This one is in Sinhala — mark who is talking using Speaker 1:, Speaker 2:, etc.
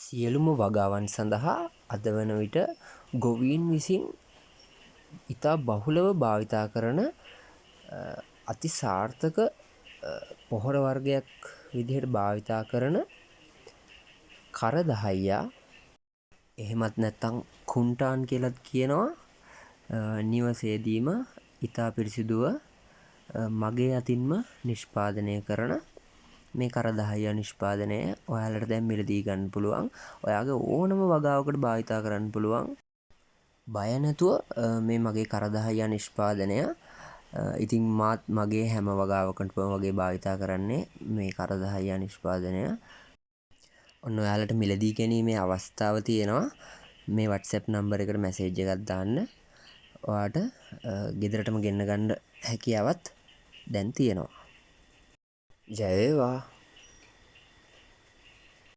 Speaker 1: සියලුම වගාවන් සඳහා අද වන විට ගොවීන් විසින් ඉතා බහුලව භාවිතා කරන අති සාර්ථක පොහොර වර්ගයක් විදිහට භාවිතා කරන කරදහයියා එහෙමත් නැත්තම් කුන්ටාන් කියලත් කියනවා. නිවසේදීම ඉතා පිරිසිදුව මගේ අතින්ම නිෂ්පාදනය කරන මේ කරදහයියා නිෂ්පාදනය ඔයාලට දැන් මිලදී ගන්න පුළුවන්. ඔයාගේ ඕනම වගාවකට භාවිතා කරන්න පුළුවන්. බය නැතුව මේ මගේ කරදහයියා නිෂ්පාදනය ඉතින් මාත් මගේ හැම වගාවකටම වගේ භාවිතා කරන්නේ මේ කරදහයියා නිෂ්පාදනය. ඔන්න ඔයාලට මිලදී ගැනීමේ අවස්ථාව තියෙනවා. මේ WhatsApp නම්බර එකට මැසේජ් එකක් දාන්න. ඔයාට ගෙදරටම ගෙන්න ගන්න හැකියාවත් දැන් තියෙනවා. ජය වේවා.